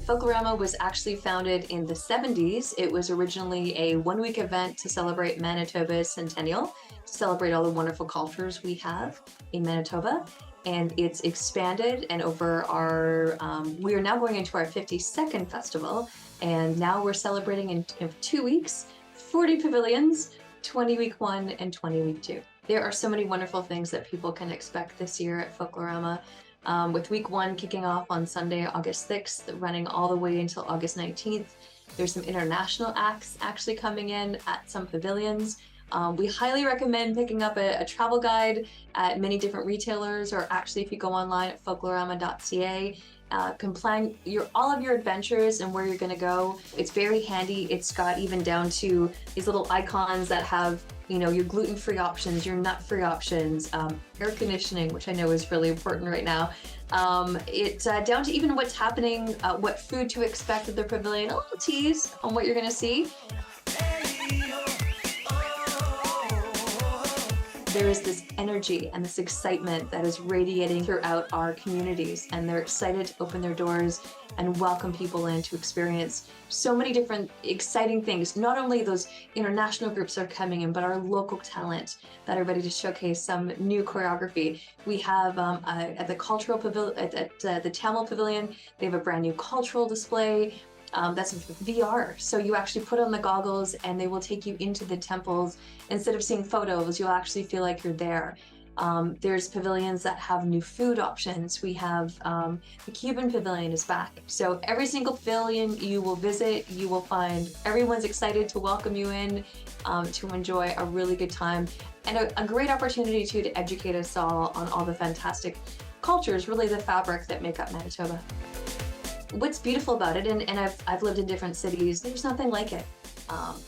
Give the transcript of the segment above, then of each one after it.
Folklorama was actually founded in the 70s. It was originally a one-week event to celebrate Manitoba's centennial, to celebrate all the wonderful cultures we have in Manitoba. And it's expanded, and we are now going into our 52nd festival, and now we're celebrating in 2 weeks, 40 pavilions, 20 week 1 and 20 week 2. There are so many wonderful things that people can expect this year at Folklorama. With week 1 kicking off on Sunday, August 6th, running all the way until August 19th. There's some international acts actually coming in at some pavilions. We highly recommend picking up a travel guide at many different retailers, or actually if you go online at folklorama.ca, can plan all of your adventures and where you're going to go. It's very handy. It's got even down to these little icons that have, your gluten-free options, your nut-free options, air conditioning, which I know is really important right now. It's down to even what's happening, what food to expect at the pavilion, a little tease on what you're going to see. There is this energy and this excitement that is radiating throughout our communities, and they're excited to open their doors and welcome people in to experience so many different exciting things. Not only those international groups are coming in, but our local talent that are ready to showcase some new choreography. We have at the cultural pavilion, at the Tamil Pavilion, they have a brand new cultural display. That's VR. So you actually put on the goggles and they will take you into the temples. Instead of seeing photos, you'll actually feel like you're there. There's pavilions that have new food options. We have the Cuban pavilion is back. So every single pavilion you will visit, you will find everyone's excited to welcome you in, to enjoy a really good time, and a great opportunity too to educate us all on all the fantastic cultures, really the fabric that make up Manitoba. What's beautiful about it, and I've lived in different cities, there's nothing like it.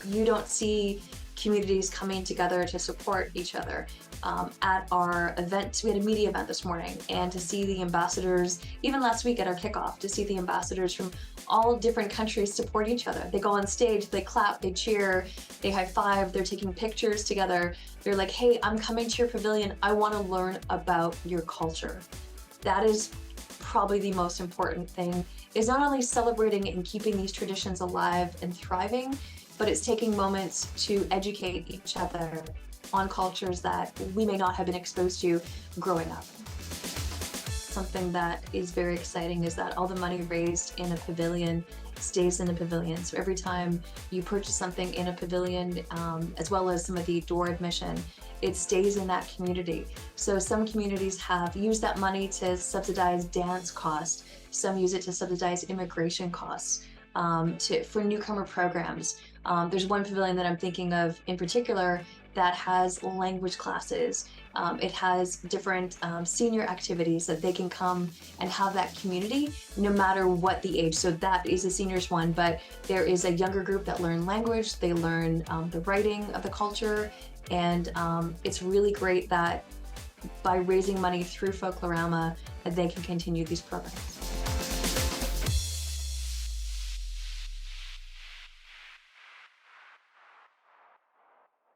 You don't see communities coming together to support each other. At our event, we had a media event this morning, and to see the ambassadors, even last week at our kickoff, to see the ambassadors from all different countries support each other. They go on stage, they clap, they cheer, they high five, they're taking pictures together. They're like, hey, I'm coming to your pavilion, I want to learn about your culture. That is probably the most important thing, is not only celebrating and keeping these traditions alive and thriving, but it's taking moments to educate each other on cultures that we may not have been exposed to growing up. Something that is very exciting is that all the money raised in a pavilion stays in the pavilion. So every time you purchase something in a pavilion, as well as some of the door admission, it stays in that community. So some communities have used that money to subsidize dance costs. Some use it to subsidize immigration costs, for newcomer programs. There's one pavilion that I'm thinking of in particular that has language classes. It has different senior activities that they can come and have that community no matter what the age. So that is a seniors one, but there is a younger group that learn language, they learn the writing of the culture, and it's really great that by raising money through Folklorama, they can continue these programs.